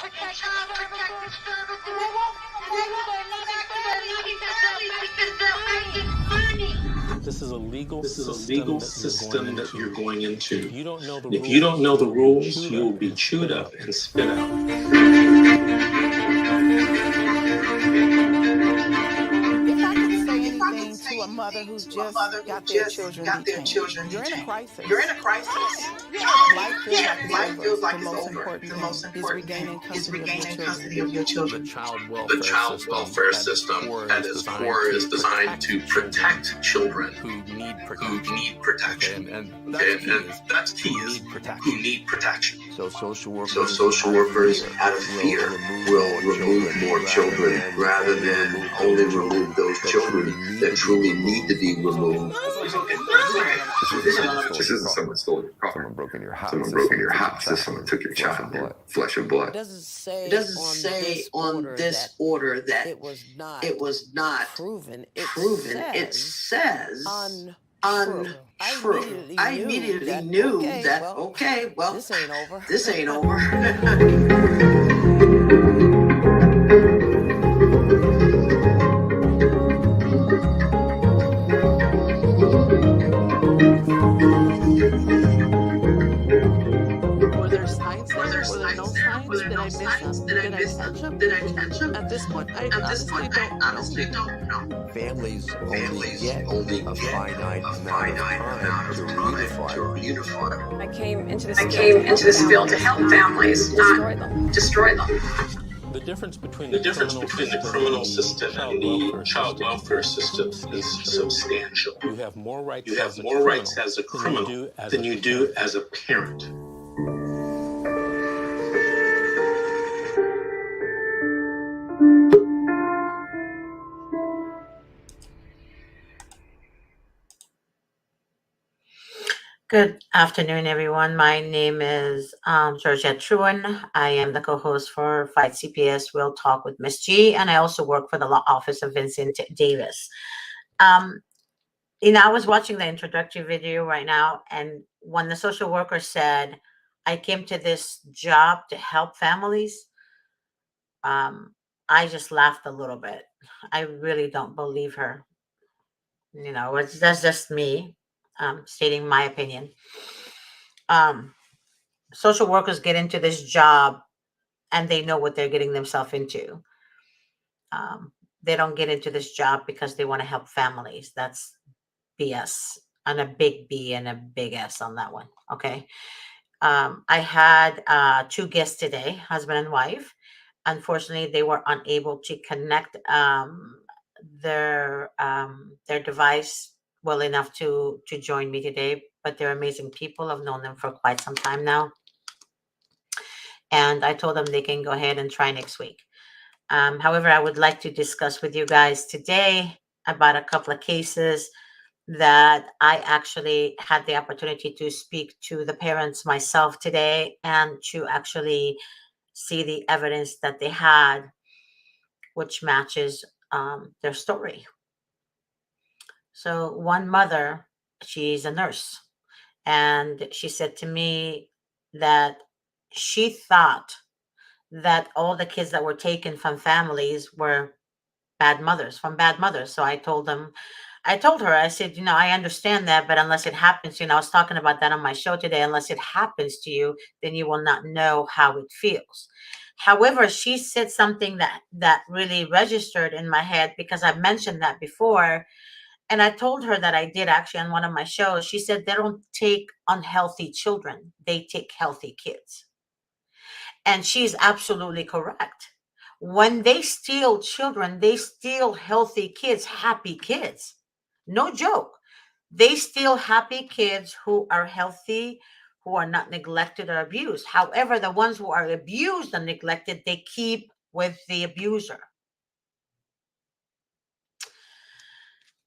Child Protective Services, and they won't come back to their loving families because they're making money. This is a legal system that you're going into. If you don't know the If you don't know the rules, you will be chewed up and spit out. To a mother who's just got their children detained. You're in a crisis. Life feels like it's over. The most important thing is regaining custody of your children. The child welfare system at its core is designed to protect children who need need protection. And that's key is who need protection. So social workers out of fear will remove more children rather than only remove those children that truly need to be removed. This isn't someone's stolen property. Someone broke in your house. Someone took your child, flesh and blood. It doesn't say on this order that it was not proven. It says untrue. I immediately knew that, okay, well, this ain't over. Were there signs there? Were there no signs? Did I miss them? Did I catch them? At this point, I honestly don't know. Families only get a finite amount of time to unify. I came into this field to help families, not destroy them. The difference between The criminal system and the child welfare system is substantial. You have more rights You have more rights as a criminal than you do as a parent. Good afternoon, everyone. My name is Georgette Truin. I am the co-host for Fight CPS, We'll Talk with Miss G, and I also work for the law office of Vincent Davis. I was watching the introductory video right now, and when the social worker said, I came to this job to help families, I just laughed a little bit. I really don't believe her. That's just me. Stating my opinion. Social workers get into this job and they know what they're getting themselves into. They don't get into this job because they want to help families. That's BS, and a big B and a big S on that one. Okay. I had two guests today, husband and wife. Unfortunately, they were unable to connect their device well enough to join me today, but they're amazing people. I've known them for quite some time now. And I told them they can go ahead and try next week. However, I would like to discuss with you guys today about a couple of cases that I actually had the opportunity to speak to the parents myself today and to actually see the evidence that they had, which matches their story. So one mother, she's a nurse, and she said to me that she thought that all the kids that were taken from families were bad mothers. So I told her, I said, I understand that, but unless it happens, I was talking about that on my show today, unless it happens to you, then you will not know how it feels. However, she said something that really registered in my head, because I've mentioned that before. And I told her that I did actually on one of my shows. She said they don't take unhealthy children. They take healthy kids. And she's absolutely correct. When they steal children, they steal healthy kids, happy kids. No joke. They steal happy kids who are healthy, who are not neglected or abused. However, the ones who are abused and neglected, they keep with the abuser.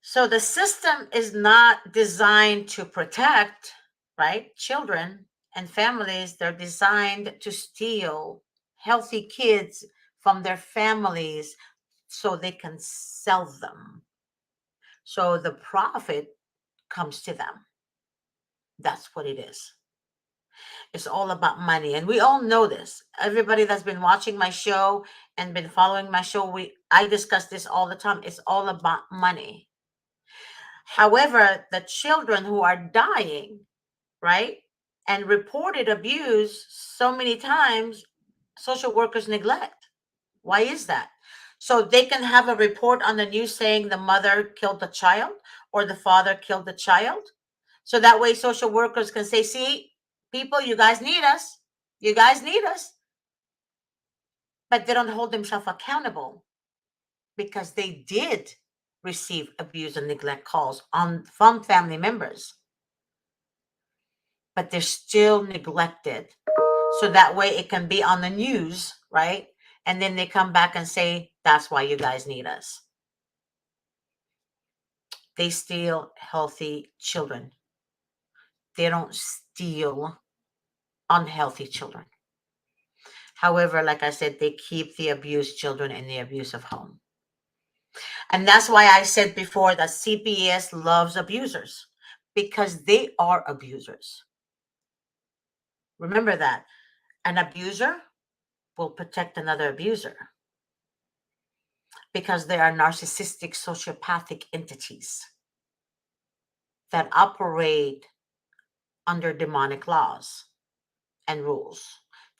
So the system is not designed to protect, right, children and families. They're designed to steal healthy kids from their families so they can sell them. So the profit comes to them. That's what it is. It's all about money. And we all know this. Everybody that's been watching my show and been following my show, I discuss this all the time. It's all about money. However, the children who are dying, right, and reported abuse so many times, social workers neglect. Why is that? So they can have a report on the news saying the mother killed the child or the father killed the child. So that way social workers can say, see, people, you guys need us. You guys need us. But they don't hold themselves accountable because they did receive abuse and neglect calls from family members. But they're still neglected. So that way it can be on the news, right? And then they come back and say, that's why you guys need us. They steal healthy children. They don't steal unhealthy children. However, like I said, they keep the abused children in the abusive home. And that's why I said before that CPS loves abusers, because they are abusers. Remember that. An abuser will protect another abuser because they are narcissistic, sociopathic entities that operate under demonic laws and rules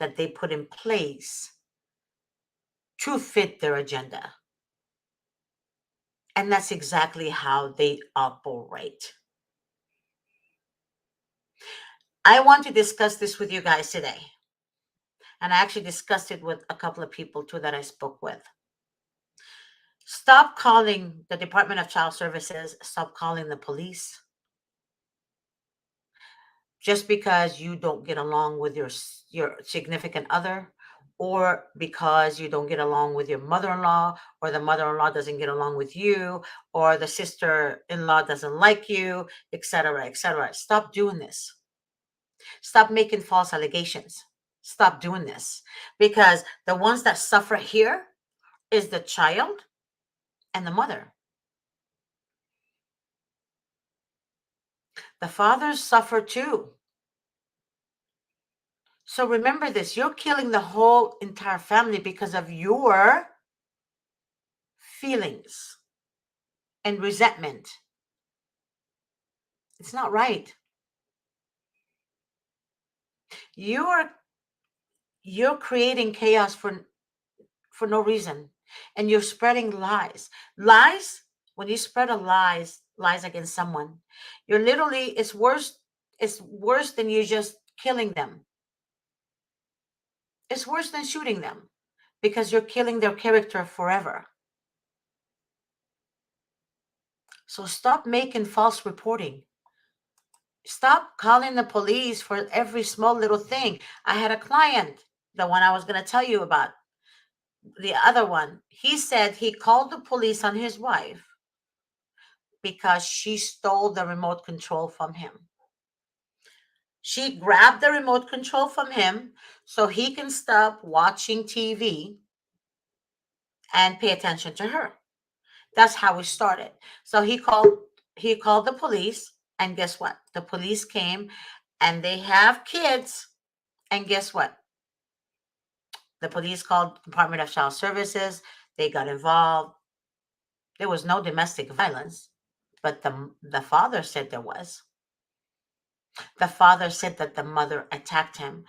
that they put in place to fit their agenda. And that's exactly how they operate. I want to discuss this with you guys today. And I actually discussed it with a couple of people too that I spoke with. Stop calling the Department of Child Services. Stop calling the police. Just because you don't get along with your significant other, or because you don't get along with your mother-in-law, or the mother-in-law doesn't get along with you, or the sister-in-law doesn't like you, etc., etc. Stop doing this. Stop making false allegations. Stop doing this, because the ones that suffer here is the child and the mother. The fathers suffer too. So remember this, you're killing the whole entire family because of your feelings and resentment. It's not right. You're creating chaos for no reason, and you're spreading lies. Lies, when you spread lies against someone, you're literally, it's worse than you just killing them. It's worse than shooting them, because you're killing their character forever. So stop making false reporting. Stop calling the police for every small little thing. I had a client, the one I was going to tell you about, the other one. He said he called the police on his wife because she stole the remote control from him. She grabbed the remote control from him so he can stop watching TV and pay attention to her. That's how it started. So he called the police, and guess what? The police came, and they have kids, and guess what? The police called Department of Child Services. They got involved. There was no domestic violence, but the father said there was. The father said that the mother attacked him.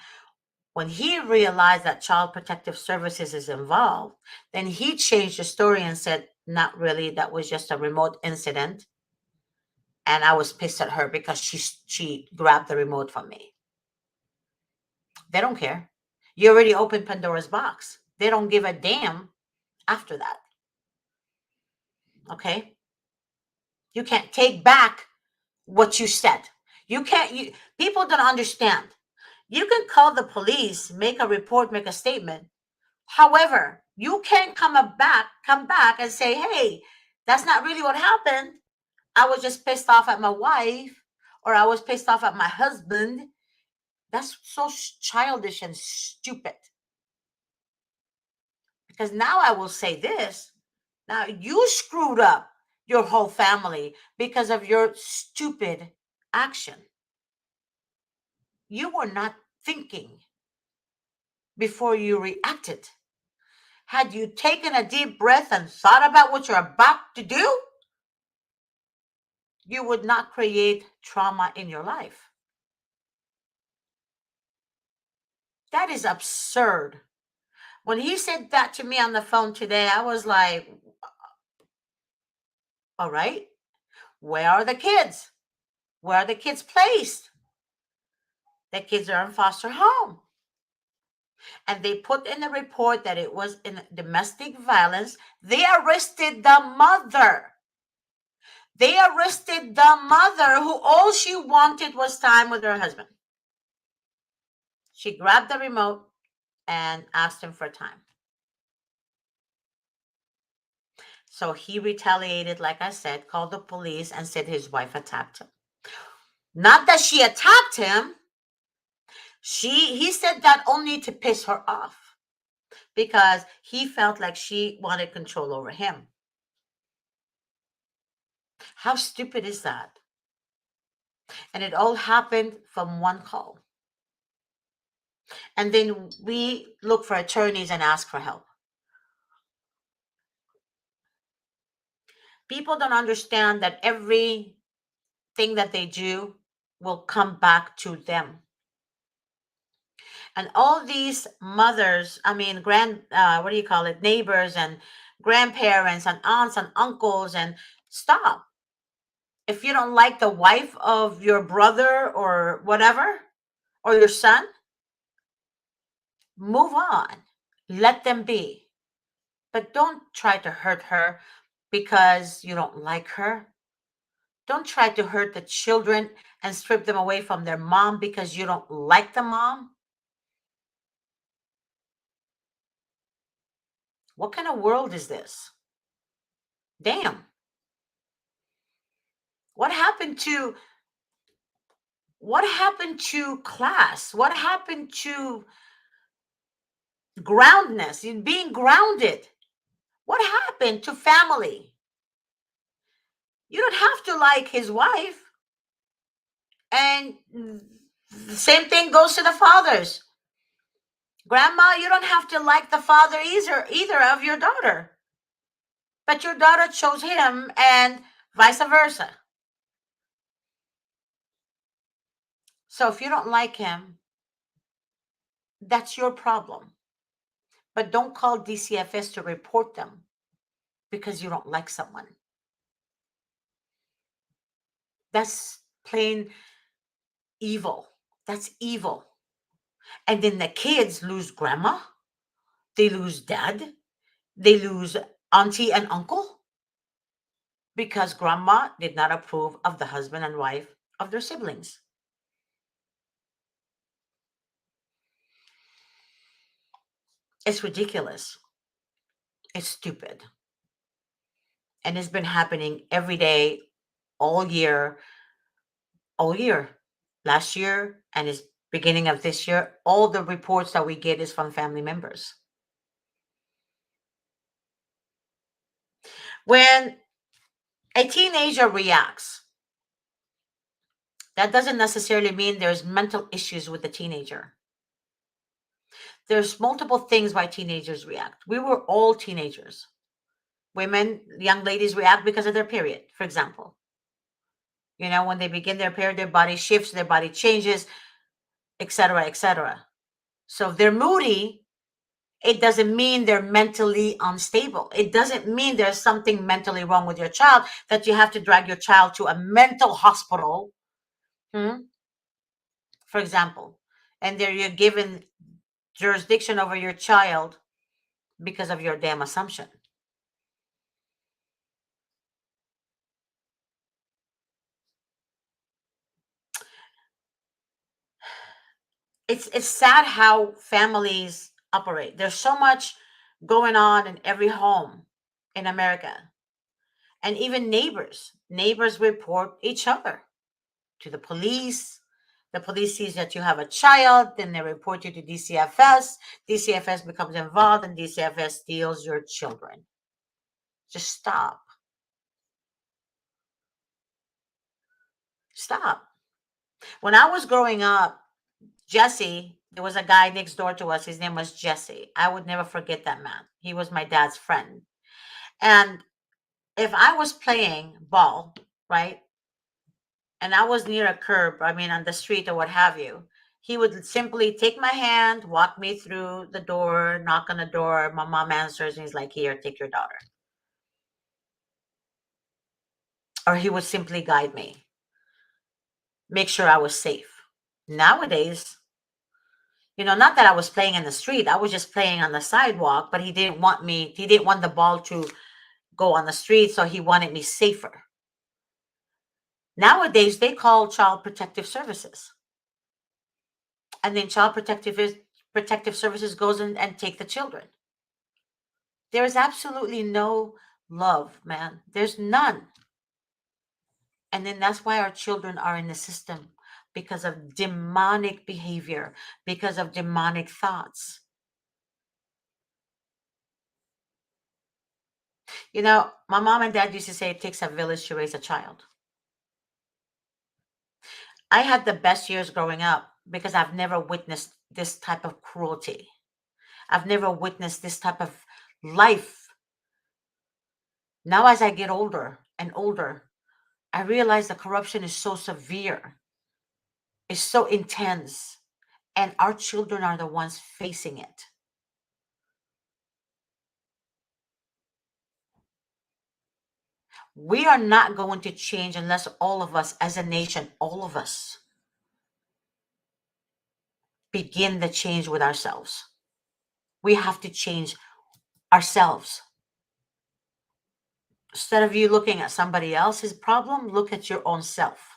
When he realized that Child Protective Services is involved, then he changed the story and said, not really, that was just a remote incident. And I was pissed at her because she grabbed the remote from me. They don't care. You already opened Pandora's box. They don't give a damn after that. Okay? You can't take back what you said. People don't understand. You can call the police, make a report, make a statement. However, you can't come back and say, hey, that's not really what happened. I was just pissed off at my wife, or I was pissed off at my husband. That's so childish and stupid. Because now I will say this. Now you screwed up your whole family because of your stupid action. You were not thinking before you reacted? Had you taken a deep breath and thought about what you're about to do, you would not create trauma in your life. That is absurd. When he said that to me on the phone today, I was like, all right, where are the kids? Where are the kids placed? The kids are in foster home. And they put in the report that it was in domestic violence. They arrested the mother. They arrested the mother who all she wanted was time with her husband. She grabbed the remote and asked him for time. So he retaliated, like I said, called the police and said his wife attacked him. Not that she attacked him. He said that only to piss her off because he felt like she wanted control over him. How stupid is that? And it all happened from one call. And then we look for attorneys and ask for help. People don't understand that everything that they do will come back to them. And all these mothers, neighbors and grandparents and aunts and uncles, and stop. If you don't like the wife of your brother or whatever, or your son, move on. Let them be. But don't try to hurt her because you don't like her. Don't try to hurt the children and strip them away from their mom because you don't like the mom. What kind of world is this? Damn. What happened to class? What happened to groundness, in being grounded? What happened to family? You don't have to like his wife. And the same thing goes to the fathers. Grandma, you don't have to like the father either of your daughter. But your daughter chose him and vice versa. So if you don't like him, that's your problem. But don't call DCFS to report them because you don't like someone. That's plain evil. That's evil. And then the kids lose grandma, they lose dad, they lose auntie and uncle because grandma did not approve of the husband and wife of their siblings. It's ridiculous. It's stupid. And it's been happening every day, all year, last year, and it's beginning of this year. All the reports that we get is from family members. When a teenager reacts, that doesn't necessarily mean there's mental issues with the teenager. There's multiple things why teenagers react. We were all teenagers. Women, young ladies react because of their period, for example. You know, when they begin their period, their body shifts, their body changes, etc., etc. So if they're moody, it doesn't mean they're mentally unstable. It doesn't mean there's something mentally wrong with your child that you have to drag your child to a mental hospital, for example, and there you're given jurisdiction over your child because of your damn assumption. It's sad how families operate. There's so much going on in every home in America. And even neighbors report each other to the police. The police sees that you have a child, then they report you to DCFS. DCFS becomes involved, and DCFS steals your children. Just stop. Stop. When I was growing up, Jesse, there was a guy next door to us. His name was Jesse. I would never forget that man. He was my dad's friend. And if I was playing ball, right, and I was near a curb, I mean, on the street or what have you, he would simply take my hand, walk me through the door, knock on the door. My mom answers, and he's like, here, take your daughter. Or he would simply guide me, make sure I was safe. Nowadays, not that I was playing in the street, I was just playing on the sidewalk, but he didn't want the ball to go on the street, so he wanted me safer. Nowadays, they call Child Protective Services. And then Child Protective Services goes in and take the children. There is absolutely no love, man. There's none. And then that's why our children are in the system, because of demonic behavior, because of demonic thoughts. My mom and dad used to say it takes a village to raise a child. I had the best years growing up because I've never witnessed this type of cruelty. I've never witnessed this type of life. Now, as I get older and older, I realize the corruption is so severe, it's so intense, and our children are the ones facing it. We are not going to change unless all of us as a nation, all of us, begin the change with ourselves. We have to change ourselves. Instead of you looking at somebody else's problem, look at your own self.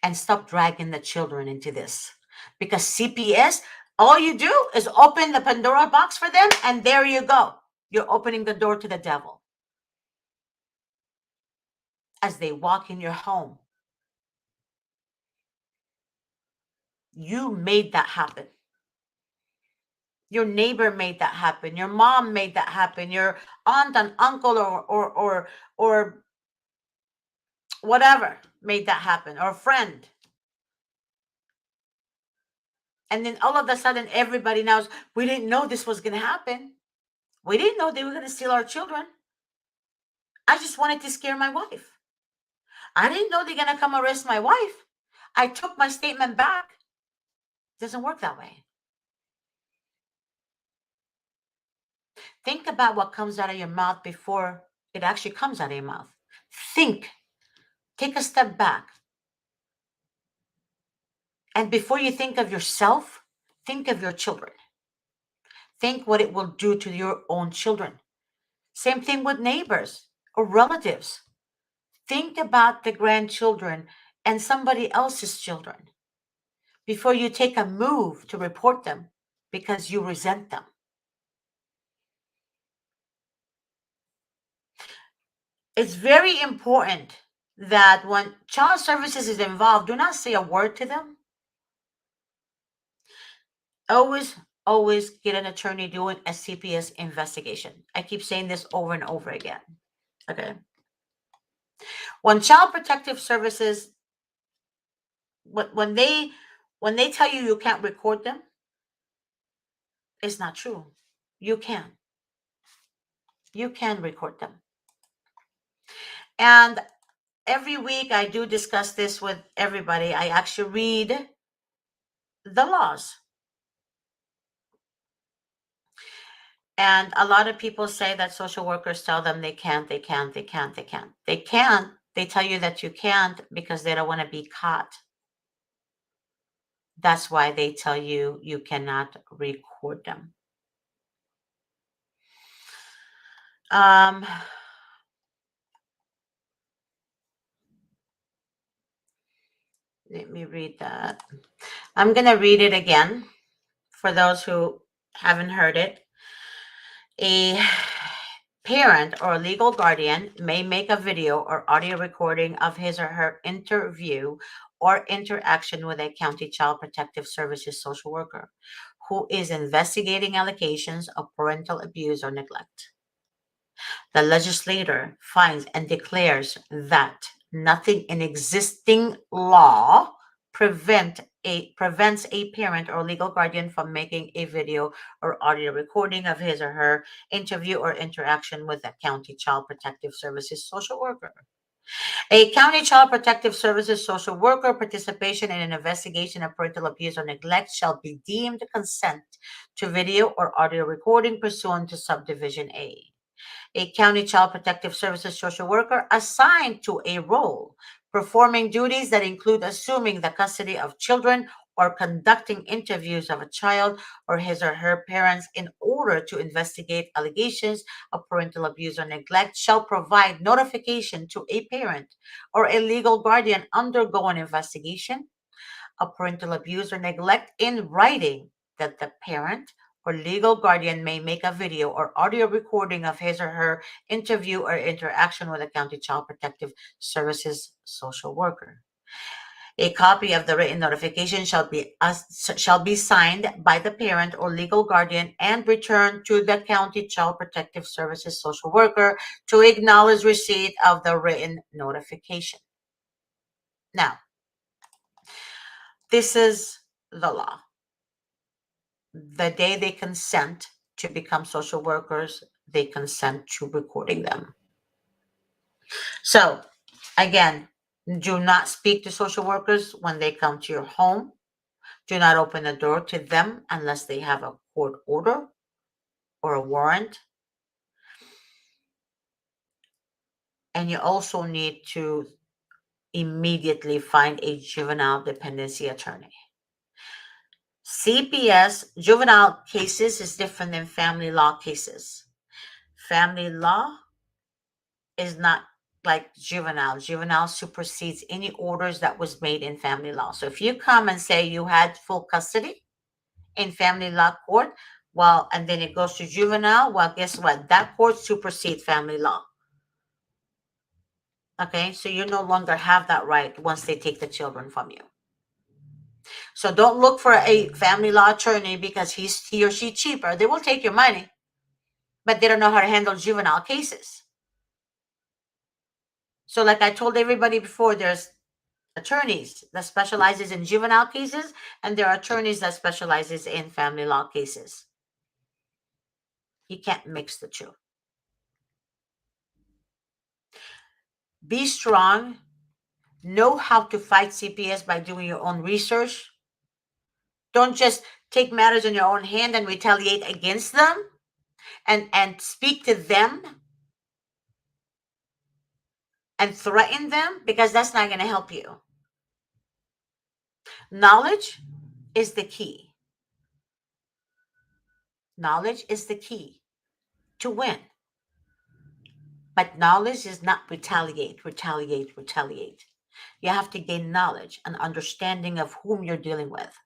And stop dragging the children into this. Because CPS, all you do is open the Pandora box for them, and there you go. You're opening the door to the devil. As they walk in your home, you made that happen. Your neighbor made that happen. Your mom made that happen. Your aunt and uncle or whatever made that happen, or a friend. And then all of a sudden, everybody knows, we didn't know this was going to happen. We didn't know they were going to steal our children. I just wanted to scare my wife. I didn't know they're going to come arrest my wife. I took my statement back. It doesn't work that way. Think about what comes out of your mouth before it actually comes out of your mouth. Think. Take a step back. And before you think of yourself, think of your children. Think what it will do to your own children. Same thing with neighbors or relatives. Think about the grandchildren and somebody else's children before you take a move to report them because you resent them. It's very important that when child services is involved, do not say a word to them. Always get an attorney doing a CPS investigation. I keep saying this over and over again. Okay. When Child Protective Services, when they tell you you can't record them, it's not true. You can. You can record them. And every week I do discuss this with everybody. I actually read the laws. And a lot of people say that social workers tell them they can't. They can. They tell you that you can't because they don't want to be caught. That's why they tell you you cannot record them. Let me read that. I'm going to read it again for those who haven't heard it. A parent or a legal guardian may make a video or audio recording of his or her interview or interaction with a county child protective services social worker who is investigating allegations of parental abuse or neglect. The legislator finds and declares that nothing in existing law prevent prevents a parent or legal guardian from making a video or audio recording of his or her interview or interaction with a county child protective services social worker. A county child protective services social worker participation in an investigation of parental abuse or neglect shall be deemed consent to video or audio recording pursuant to subdivision A. A county child protective services social worker assigned to a role performing duties that include assuming the custody of children or conducting interviews of a child or his or her parents in order to investigate allegations of parental abuse or neglect shall provide notification to a parent or a legal guardian undergoing investigation of parental abuse or neglect in writing that the parent or legal guardian may make a video or audio recording of his or her interview or interaction with a county child protective services social worker. A copy of the written notification shall be signed by the parent or legal guardian and returned to the county child protective services social worker to acknowledge receipt of the written notification. Now, this is the law. The day they consent to become social workers, they consent to recording them. So, again, do not speak to social workers when they come to your home. Do not open the door to them unless they have a court order or a warrant. And you also need to immediately find a juvenile dependency attorney. CPS, juvenile cases, is different than family law cases. Family law is not like juvenile. Juvenile supersedes any orders that was made in family law. So if you come and say you had full custody in family law court, well, and then it goes to juvenile, well, guess what? That court supersedes family law. Okay, so you no longer have that right once they take the children from you. So don't look for a family law attorney because he or she cheaper. They will take your money, but they don't know how to handle juvenile cases. So like I told everybody before, there's attorneys that specializes in juvenile cases, and there are attorneys that specializes in family law cases. You can't mix the two. Be strong. Know how to fight CPS by doing your own research. Don't just take matters in your own hand and retaliate against them and speak to them and threaten them, because that's not going to help you. Knowledge is the key. Knowledge is the key to win. But knowledge is not retaliate. You have to gain knowledge and understanding of whom you're dealing with.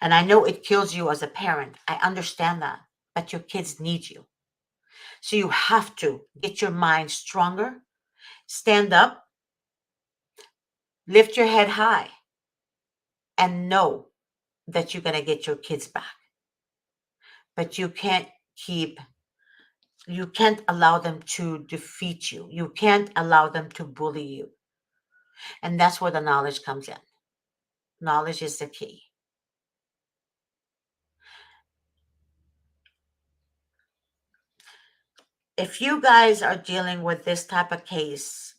And I know it kills you as a parent. I understand that. But your kids need you. So you have to get your mind stronger, stand up, lift your head high, and know that you're going to get your kids back. But you can't allow them to defeat you. You can't allow them to bully you. And that's where the knowledge comes in. Knowledge is the key. If you guys are dealing with this type of case,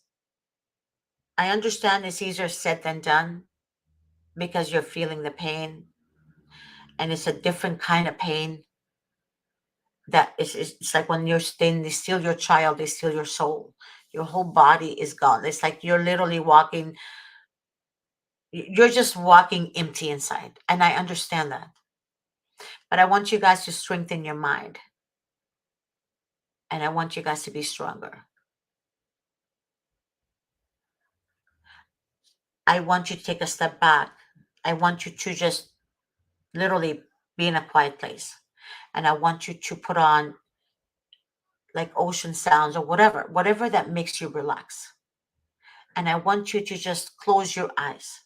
I understand it's easier said than done because you're feeling the pain, and it's a different kind of pain. That it's like when they steal your child, they steal your soul. Your whole body is gone. It's like you're literally you're just walking empty inside. And I understand that. But I want you guys to strengthen your mind. And I want you guys to be stronger. I want you to take a step back. I want you to just literally be in a quiet place. And I want you to put on like ocean sounds or whatever that makes you relax. And I want you to just close your eyes.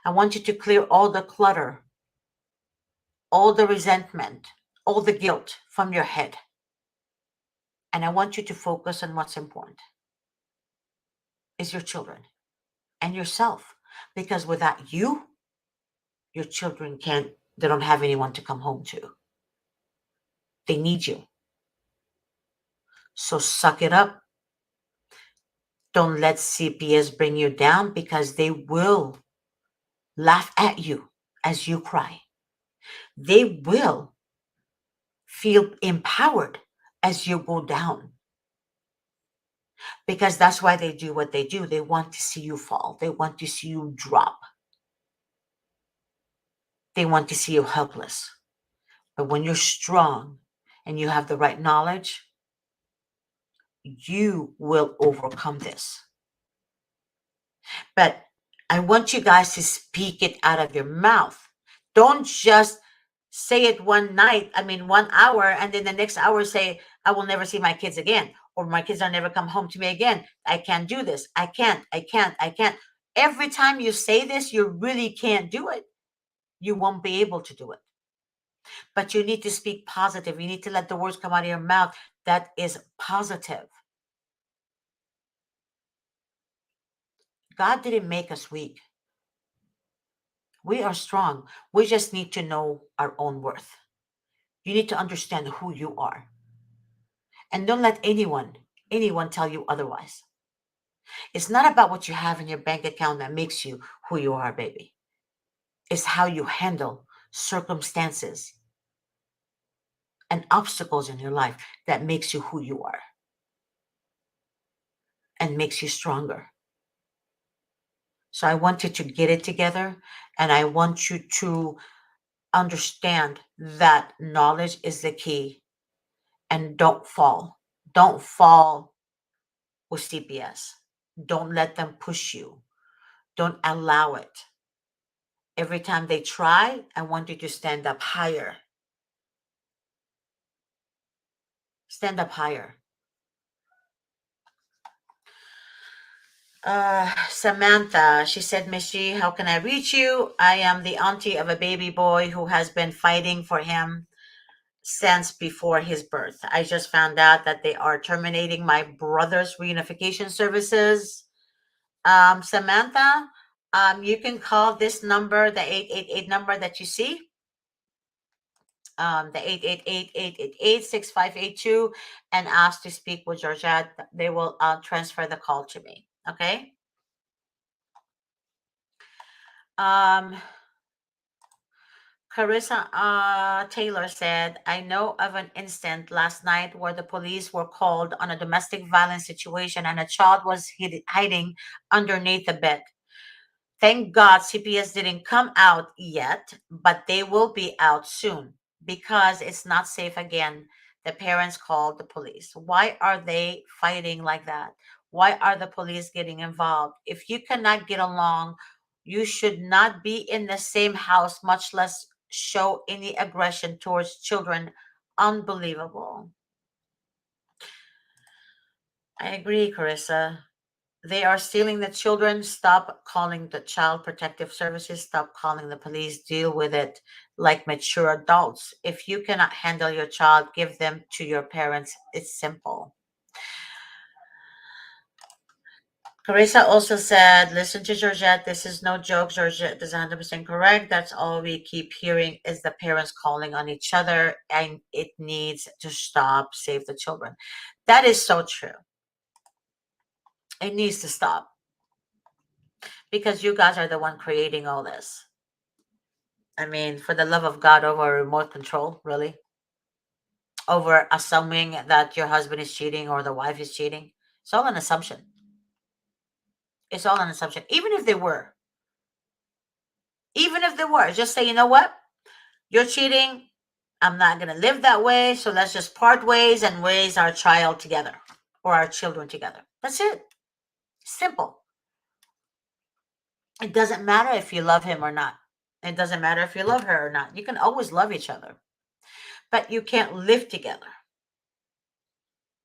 I want you to clear all the clutter, all the resentment, all the guilt from your head. And I want you to focus on what's important. Is your children. and yourself. Because without you, your children they don't have anyone to come home to. They need you. So suck it up. Don't let CPS bring you down, because they will laugh at you as you cry. They will feel empowered as you go down, because that's why they do what they do. They want to see you fall. They want to see you drop. They want to see you helpless. But when you're strong and you have the right knowledge, you will overcome this. But I want you guys to speak it out of your mouth. Don't just say it one 1 hour, and then the next hour say, I will never see my kids again, or my kids will never come home to me again. I can't do this. I can't. Every time you say this, you really can't do it. You won't be able to do it. But you need to speak positive. You need to let the words come out of your mouth that is positive. God didn't make us weak. We are strong. We just need to know our own worth. You need to understand who you are. And don't let anyone tell you otherwise. It's not about what you have in your bank account that makes you who you are, baby. It's how you handle circumstances and obstacles in your life that makes you who you are and makes you stronger. So I want you to get it together, and I want you to understand that knowledge is the key. And don't fall. Don't fall with CPS. Don't let them push you. Don't allow it. Every time they try, I want you to stand up higher. Stand up higher. Samantha, she said, Miss G, how can I reach you? I am the auntie of a baby boy who has been fighting for him since before his birth. I just found out that they are terminating my brother's reunification services. Samantha, you can call this number, the 888 number that you see, the 888-888-6582, and ask to speak with Georgette. They will transfer the call to me. Okay. Carissa Taylor said, I know of an incident last night where the police were called on a domestic violence situation and a child was hiding underneath the bed. Thank God CPS didn't come out yet, but they will be out soon because it's not safe again. The parents called the police. Why are they fighting like that? Why are the police getting involved? If you cannot get along, you should not be in the same house, much less show any aggression towards children. Unbelievable. I agree, Carissa. They are stealing the children. Stop calling the child protective services. Stop calling the police. Deal with it like mature adults. If you cannot handle your child, give them to your parents. It's simple. Carissa also said, listen to Georgette. This is no joke. Georgette is 100% correct. That's all we keep hearing is the parents calling on each other, and it needs to stop. Save the children. That is so true. It needs to stop. Because you guys are the one creating all this. I mean, for the love of God, over remote control, really? Over assuming that your husband is cheating or the wife is cheating? It's all an assumption. It's all an assumption. Even if they were. Just say, you know what? You're cheating. I'm not going to live that way. So let's just part ways and raise our child together or our children together. That's it. Simple. It doesn't matter if you love him or not. It doesn't matter if you love her or not. You can always love each other. But you can't live together.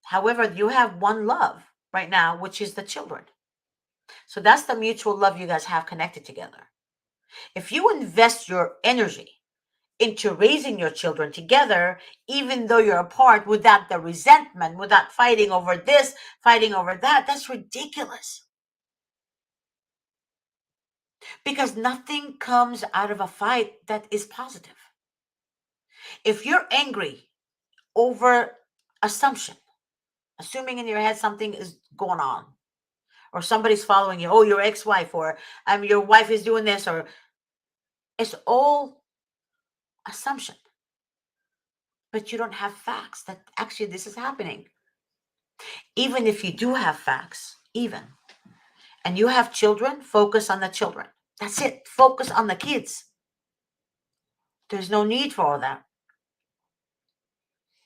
However, you have one love right now, which is the children. So that's the mutual love you guys have connected together. If you invest your energy into raising your children together, even though you're apart, without the resentment, without fighting over this, fighting over that, that's ridiculous. Because nothing comes out of a fight that is positive. If you're angry over assumption, assuming in your head something is going on, or somebody's following you, oh, your ex-wife, or your wife is doing this, or it's all assumption. But you don't have facts that actually this is happening. Even if you do have facts, and you have children, focus on the children. That's it. Focus on the kids. There's no need for all that.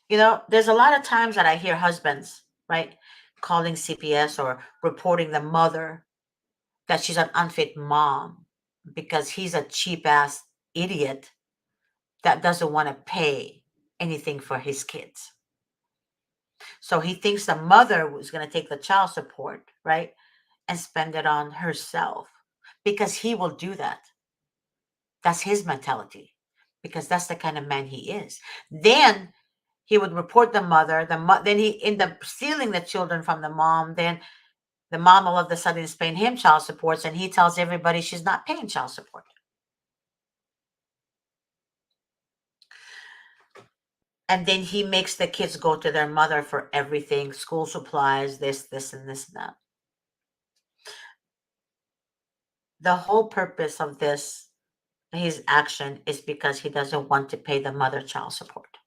There's a lot of times that I hear husbands, right, calling CPS or reporting the mother that she's an unfit mom because he's a cheap ass idiot that doesn't want to pay anything for his kids. So he thinks the mother was going to take the child support, right, and spend it on herself because he will do that. That's his mentality because that's the kind of man he is. Then he would report the mother. Then he end up stealing the children from the mom. Then the mom all of a sudden is paying him child supports, and he tells everybody she's not paying child support. And then he makes the kids go to their mother for everything, school supplies, this, and this, and that. The whole purpose of his action, is because he doesn't want to pay the mother child support.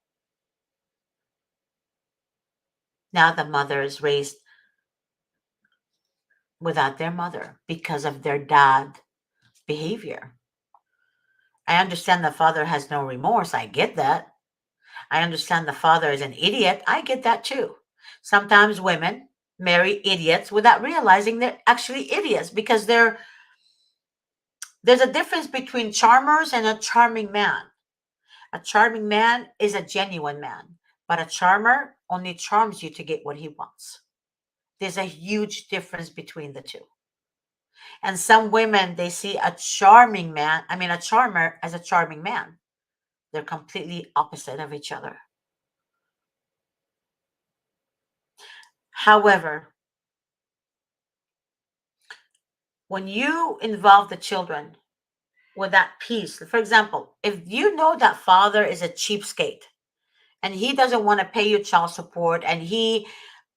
Now the mother is raised without their mother because of their dad behavior. I understand the father has no remorse. I get that. I understand the father is an idiot. I get that too. Sometimes women marry idiots without realizing they're actually idiots because there's a difference between charmers and a charming man. A charming man is a genuine man, but a charmer only charms you to get what he wants. There's a huge difference between the two. And some women, they see a charmer as a charming man. They're completely opposite of each other. However, when you involve the children with that piece, for example, if you know that father is a cheapskate and he doesn't want to pay you child support and he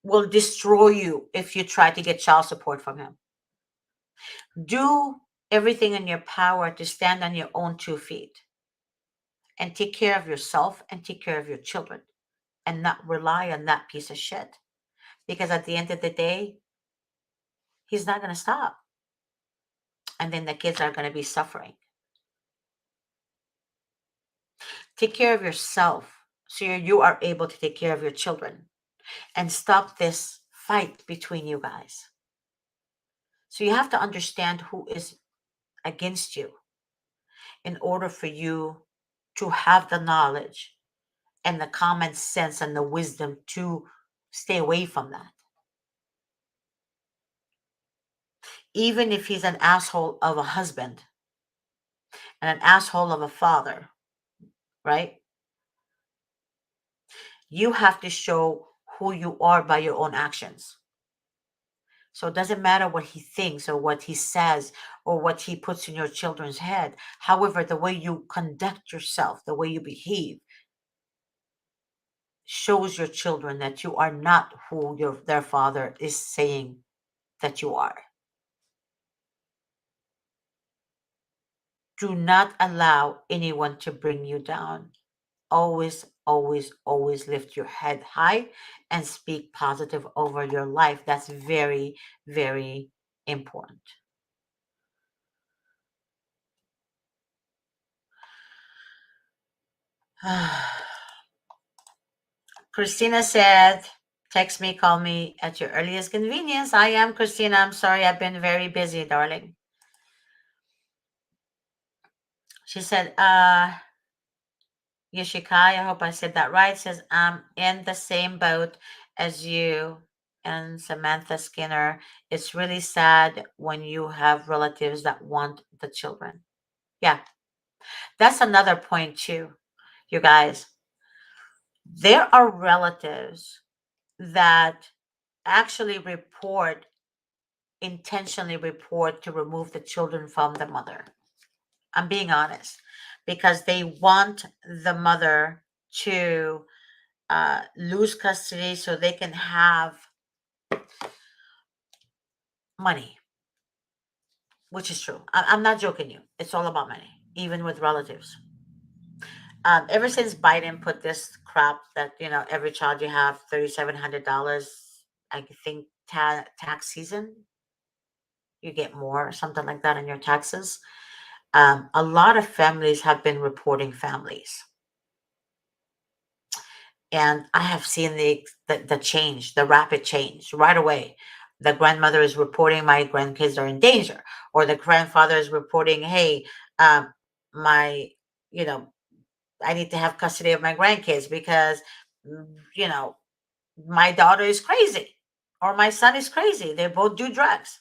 will destroy you if you try to get child support from him, do everything in your power to stand on your own 2 feet and take care of yourself and take care of your children and not rely on that piece of shit. Because at the end of the day, he's not going to stop. And then the kids are going to be suffering. Take care of yourself so you are able to take care of your children and stop this fight between you guys. So you have to understand who is against you in order for you to have the knowledge and the common sense and the wisdom to stay away from that. Even if he's an asshole of a husband and an asshole of a father, right? You have to show who you are by your own actions. So it doesn't matter what he thinks or what he says or what he puts in your children's head. However, the way you conduct yourself, the way you behave, shows your children that you are not who their father is saying that you are. Do not allow anyone to bring you down. Always, always, always lift your head high and speak positive over your life. That's very, very important. Christina said, text me, call me at your earliest convenience. I am, Christina. I'm sorry, I've been very busy, darling. She said, Yoshikai, I hope I said that right, says, I'm in the same boat as you and Samantha Skinner. It's really sad when you have relatives that want the children. Yeah, that's another point too, you guys. There are relatives that actually report intentionally report to remove the children from the mother. I'm being honest, because they want the mother to lose custody so they can have money, which is true. I'm not joking you. It's all about money, even with relatives. Ever since Biden put this crap that, every child you have $3,700, I think tax season, you get more or something like that in your taxes. A lot of families have been reporting families. And I have seen the change, the rapid change right away. The grandmother is reporting my grandkids are in danger, or the grandfather is reporting, hey, my, I need to have custody of my grandkids because, you know, my daughter is crazy or my son is crazy. They both do drugs.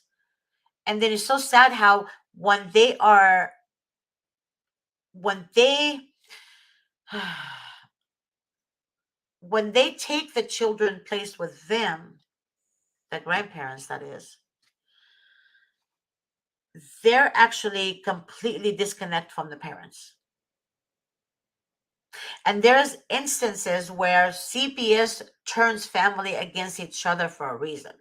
And then it's so sad how when they when they take the children placed with them, the grandparents, that is, they're actually completely disconnect from the parents. And there's instances where CPS turns family against each other for a reason.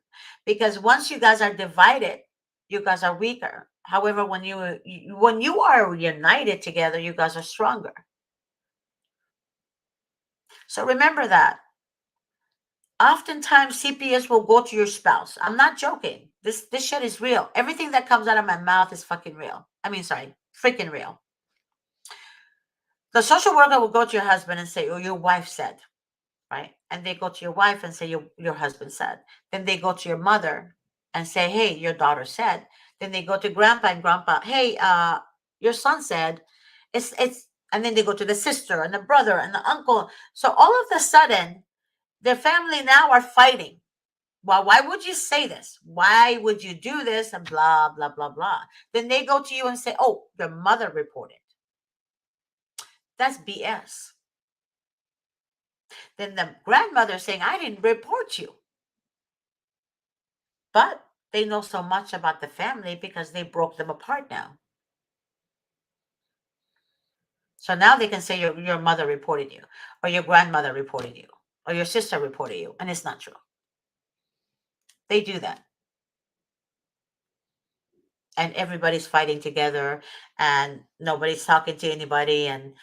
Because once you guys are divided, you guys are weaker. However, when you are united together, you guys are stronger. So remember that. Oftentimes CPS will go to your spouse. I'm not joking. This shit is real. Everything that comes out of my mouth is fucking real. I mean, sorry, freaking real. The social worker will go to your husband and say, oh, your wife said, right? And they go to your wife and say, your husband said. Then they go to your mother and say, hey, your daughter said. Then they go to grandpa and grandpa, hey, your son said. It's and then they go to the sister and the brother and the uncle. So all of a sudden, their family now are fighting. Well, why would you say this? Why would you do this? And blah, blah, blah, blah. Then they go to you and say, oh, your mother reported. That's BS. Then the grandmother saying, I didn't report you. But they know so much about the family because they broke them apart now. So now they can say your mother reported you, or your grandmother reported you, or your sister reported you, and it's not true. They do that. And everybody's fighting together, and nobody's talking to anybody, and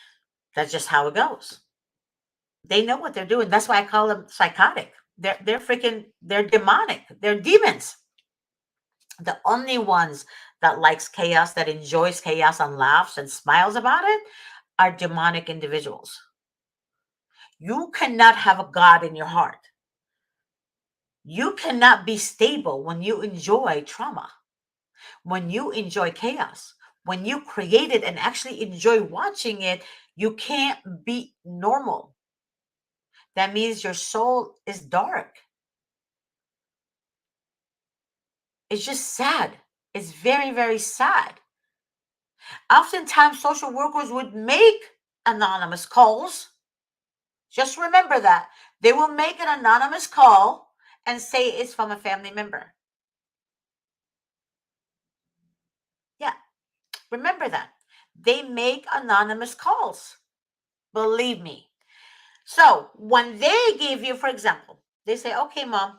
that's just how it goes. They know what they're doing. That's why I call them psychotic. They're demonic. They're demons. The only ones that likes chaos, that enjoys chaos and laughs and smiles about it, are demonic individuals. You cannot have a God in your heart. You cannot be stable when you enjoy trauma, when you enjoy chaos, when you create it and actually enjoy watching it. You can't be normal. That means your soul is dark. It's just sad. It's very, very sad. Oftentimes, social workers would make anonymous calls. Just remember that. They will make an anonymous call and say it's from a family member. Yeah, remember that. They make anonymous calls. Believe me. So when they give you, for example, they say, okay, mom,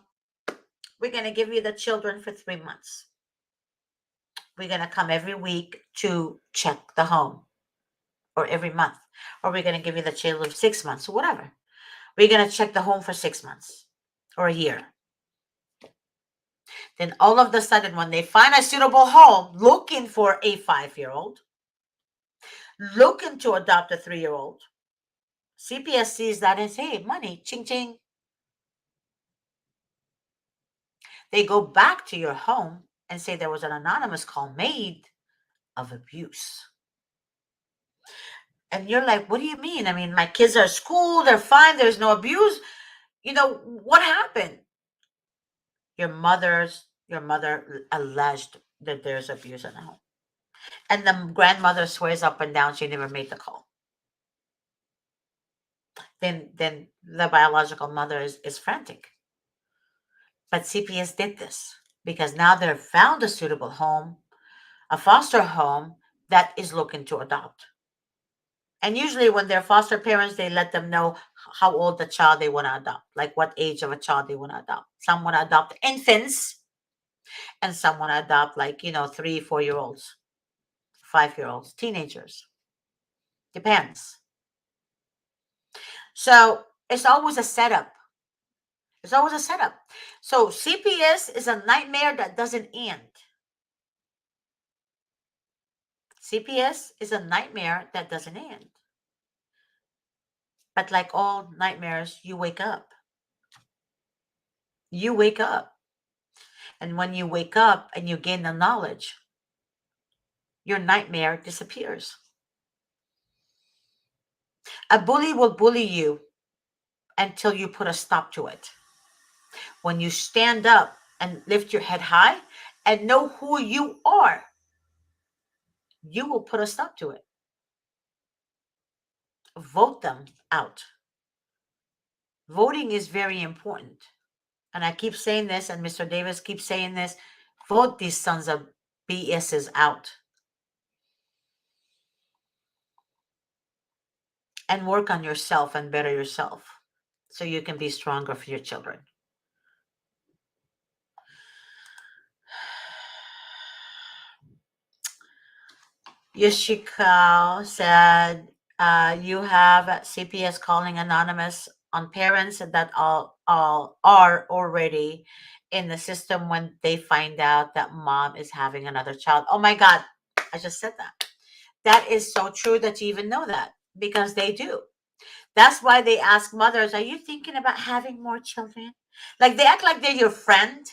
we're going to give you the children for 3 months. We're going to come every week to check the home, or every month, or we're going to give you the children 6 months, or whatever. We're going to check the home for 6 months or a year. Then all of a sudden, when they find a suitable home, looking for a 5-year-old, looking to adopt a 3-year-old, CPS sees that and says, hey, money, ching, ching. They go back to your home and say there was an anonymous call made of abuse. And you're like, what do you mean? I mean, my kids are at school, they're fine, there's no abuse. What happened? Your mother alleged that there's abuse in the home. And the grandmother swears up and down she never made the call. Then the biological mother is frantic. But CPS did this. because now they've found a suitable home, a foster home that is looking to adopt. And usually when they're foster parents, they let them know how old the child they want to adopt, like what age of a child they want to adopt. Some want to adopt infants, and some want to adopt, like, 3, 4 year olds, 5 year olds, teenagers. Depends. So it's always a setup. It's always a setup. So CPS is a nightmare that doesn't end. CPS is a nightmare that doesn't end. But like all nightmares, you wake up. You wake up. And when you wake up and you gain the knowledge, your nightmare disappears. A bully will bully you until you put a stop to it. When you stand up and lift your head high and know who you are, you will put a stop to it. Vote them out. Voting is very important. And I keep saying this, and Mr. Davis keeps saying this. Vote these sons of BS's out. And work on yourself and better yourself so you can be stronger for your children. Yoshiko said, you have CPS calling anonymous on parents that all are already in the system when they find out that mom is having another child. Oh my God, I just said that. That is so true that you even know that, because they do. That's why they ask mothers, are you thinking about having more children? Like, they act like they're your friend.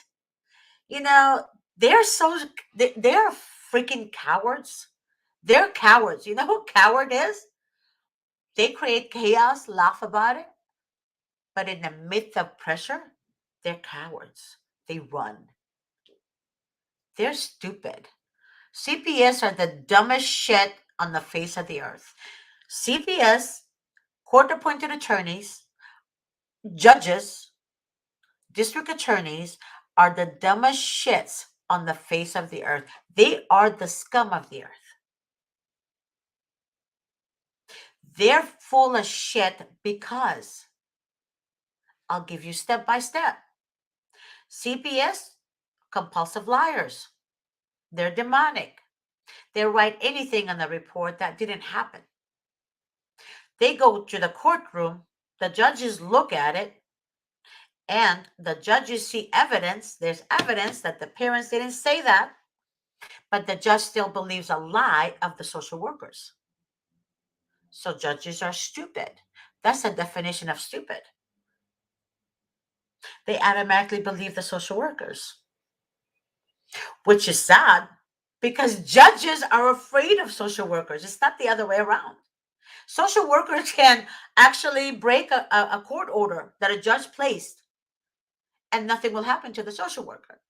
They're freaking cowards. They're cowards. You know who coward is? They create chaos, laugh about it. But in the midst of pressure, they're cowards. They run. They're stupid. CPS are the dumbest shit on the face of the earth. CPS, court-appointed attorneys, judges, district attorneys are the dumbest shits on the face of the earth. They are the scum of the earth. They're full of shit because I'll give you step by step. CPS, compulsive liars. They're demonic. They write anything on the report that didn't happen. They go to the courtroom, the judges look at it, and the judges see evidence. There's evidence that the parents didn't say that, but the judge still believes a lie of the social workers. So judges are stupid. That's the definition of stupid. They automatically believe the social workers, which is sad because judges are afraid of social workers. It's not the other way around. Social workers can actually break a court order that a judge placed, and nothing will happen to the social worker.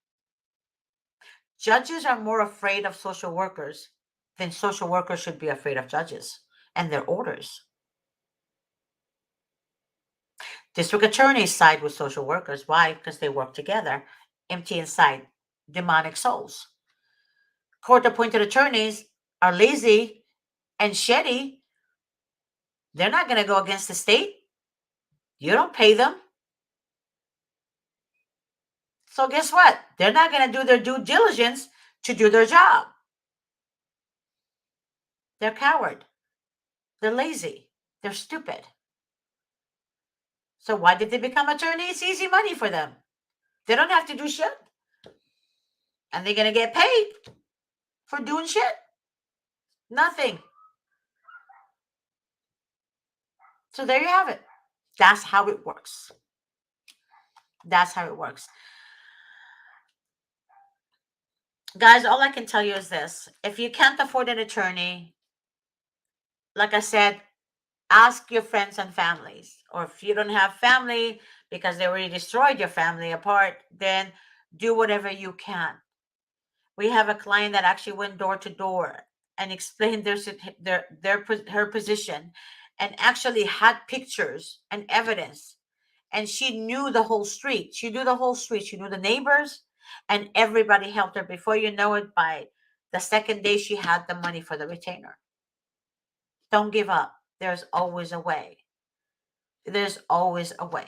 Judges are more afraid of social workers than social workers should be afraid of judges and their orders. District attorneys side with social workers. Why? Because they work together. Empty inside, demonic souls. Court-appointed attorneys are lazy and shitty. They're not going to go against the state. You don't pay them. So guess what? They're not going to do their due diligence to do their job. They're coward. They're lazy. They're stupid. So why did they become attorneys? It's easy money for them. They don't have to do shit. And they're going to get paid for doing shit. Nothing. So there you have it. That's how it works. That's how it works. Guys, all I can tell you is this. If you can't afford an attorney, like I said, ask your friends and families. Or if you don't have family because they already destroyed your family apart, then do whatever you can. We have a client that actually went door to door and explained her position, and actually had pictures and evidence. And she knew the whole street. She knew the whole street. She knew the neighbors. And everybody helped her. Before you know it, by the second day, she had the money for the retainer. Don't give up. There's always a way. There's always a way.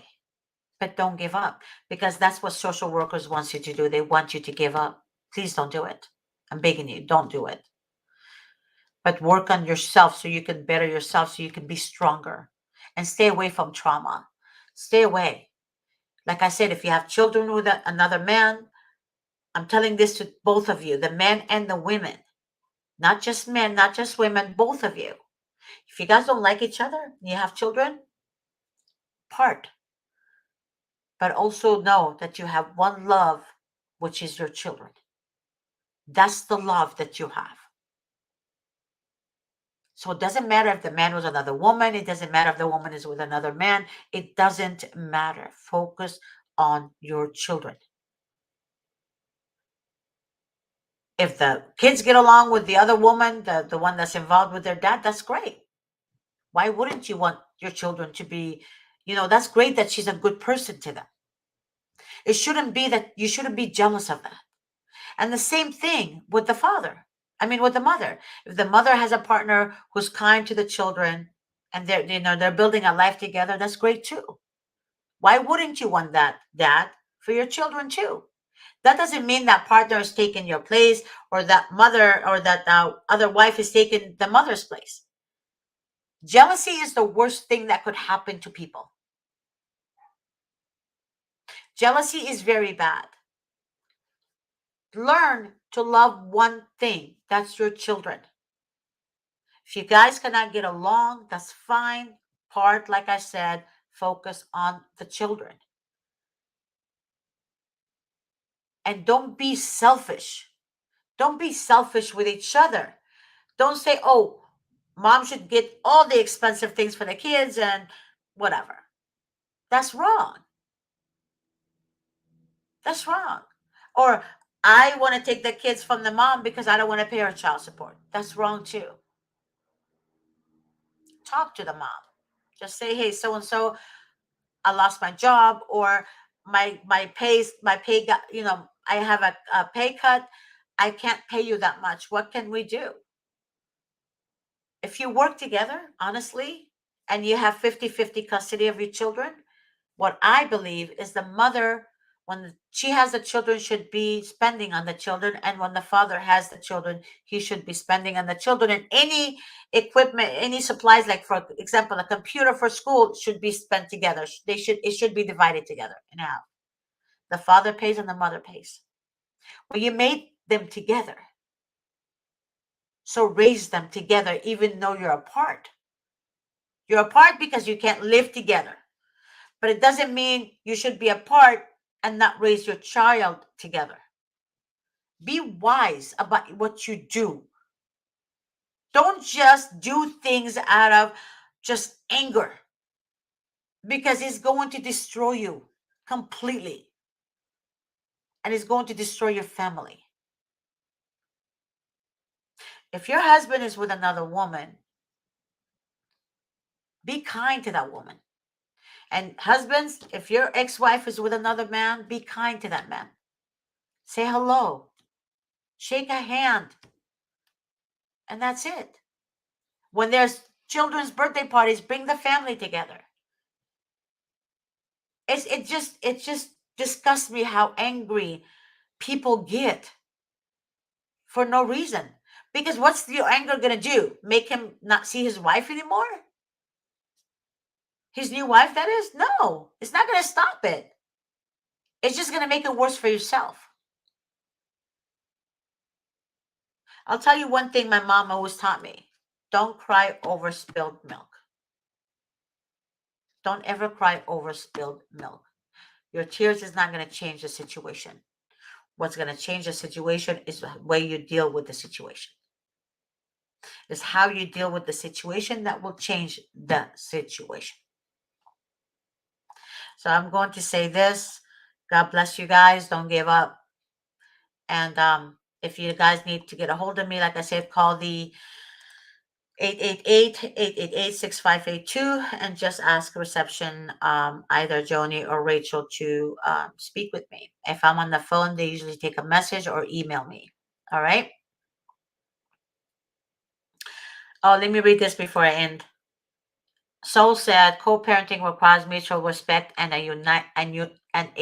But don't give up, because that's what social workers want you to do. They want you to give up. Please don't do it. I'm begging you, don't do it. But work on yourself so you can better yourself, so you can be stronger, and stay away from trauma. Stay away. Like I said, if you have children with another man, I'm telling this to both of you, the men and the women, not just men, not just women, both of you. If you guys don't like each other, you have children, part. But also know that you have one love, which is your children. That's the love that you have. So it doesn't matter if the man was another woman. It doesn't matter if the woman is with another man. It doesn't matter. Focus on your children. If the kids get along with the other woman, the one that's involved with their dad, that's great. Why wouldn't you want your children to be, that's great that she's a good person to them. It shouldn't be that you shouldn't be jealous of that. And the same thing with the father. With the mother. If the mother has a partner who's kind to the children and they're building a life together, that's great too. Why wouldn't you want that for your children too? That doesn't mean that partner is taking your place, or that mother or that other wife is taking the mother's place. Jealousy is the worst thing that could happen to people. Jealousy is very bad. Learn to love one thing. That's your children. If you guys cannot get along, that's fine. Part, like I said, focus on the children. And don't be selfish. Don't be selfish with each other. Don't say, oh, mom should get all the expensive things for the kids and whatever. That's wrong. That's wrong. Or I want to take the kids from the mom because I don't want to pay her child support. That's wrong too. Talk to the mom. Just say, hey, so-and-so, I lost my job, or my pay got, I have a pay cut. I can't pay you that much. What can we do? If you work together, honestly, and you have 50-50 custody of your children, what I believe is the mother, when she has the children, should be spending on the children. And when the father has the children, he should be spending on the children. And any equipment, any supplies, like for example, a computer for school, should be spent together. It should be divided together in half. The father pays and the mother pays. Well, you made them together. So raise them together, even though you're apart. You're apart because you can't live together. But it doesn't mean you should be apart and not raise your child together. Be wise about what you do. Don't just do things out of just anger, because it's going to destroy you completely. And it's going to destroy your family. If your husband is with another woman, be kind to that woman. And husbands, if your ex-wife is with another man, be kind to that man. Say hello. Shake a hand. And that's it. When there's children's birthday parties, bring the family together. It just disgusts me how angry people get for no reason. Because what's your anger going to do? Make him not see his wife anymore? His new wife, that is? No, it's not going to stop it. It's just going to make it worse for yourself. I'll tell you one thing my mom always taught me. Don't cry over spilled milk. Don't ever cry over spilled milk. Your tears is not going to change the situation. What's going to change the situation is the way you deal with the situation. It's how you deal with the situation that will change the situation. So I'm going to say this. God bless you guys. Don't give up. And if you guys need to get a hold of me, like I said, call the 888-888-6582 and just ask reception, either Joni or Rachel, to speak with me. If I'm on the phone, they usually take a message or email me. All right. Oh, let me read this before I end. Soul said, co-parenting requires mutual respect and a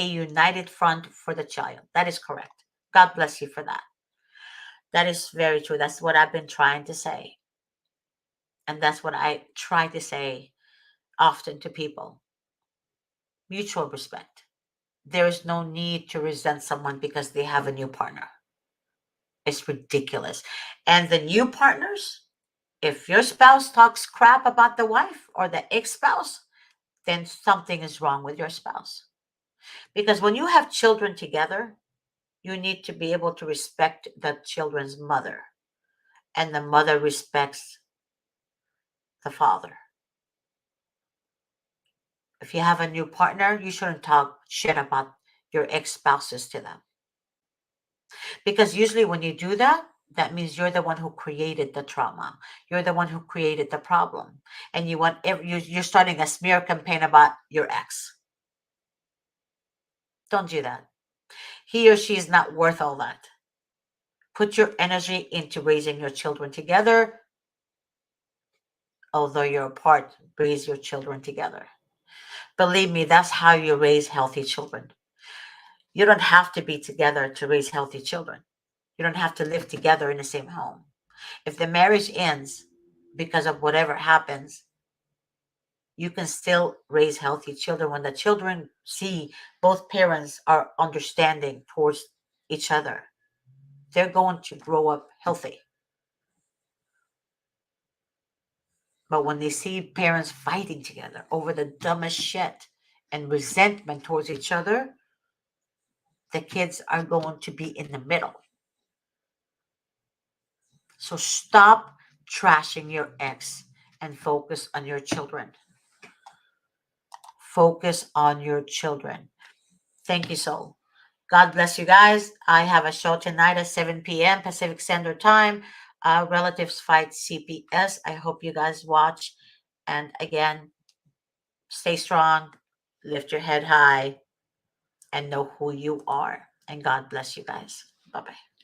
united front for the child. That is correct. God bless you for that. That is very true. That's what I've been trying to say. And that's what I try to say often to people. Mutual respect. There is no need to resent someone because they have a new partner. It's ridiculous. And the new partners, if your spouse talks crap about the wife or the ex-spouse, then something is wrong with your spouse. Because when you have children together, you need to be able to respect the children's mother, and the mother respects the father. If you have a new partner, you shouldn't talk shit about your ex-spouses to them. Because usually when you do that, that means you're the one who created the trauma. You're the one who created the problem. And you're starting a smear campaign about your ex. Don't do that. He or she is not worth all that. Put your energy into raising your children together. Although you're apart, raise your children together. Believe me, that's how you raise healthy children. You don't have to be together to raise healthy children. You don't have to live together in the same home. If the marriage ends because of whatever happens, you can still raise healthy children when the children see both parents are understanding towards each other. They're going to grow up healthy. But when they see parents fighting together over the dumbest shit and resentment towards each other, the kids are going to be in the middle. So stop trashing your ex and focus on your children. Focus on your children. Thank you, Soul. God bless you guys. I have a show tonight at 7 p.m. Pacific Standard Time. Relatives Fight CPS. I hope you guys watch. And again, stay strong, lift your head high, and know who you are. And God bless you guys. Bye-bye.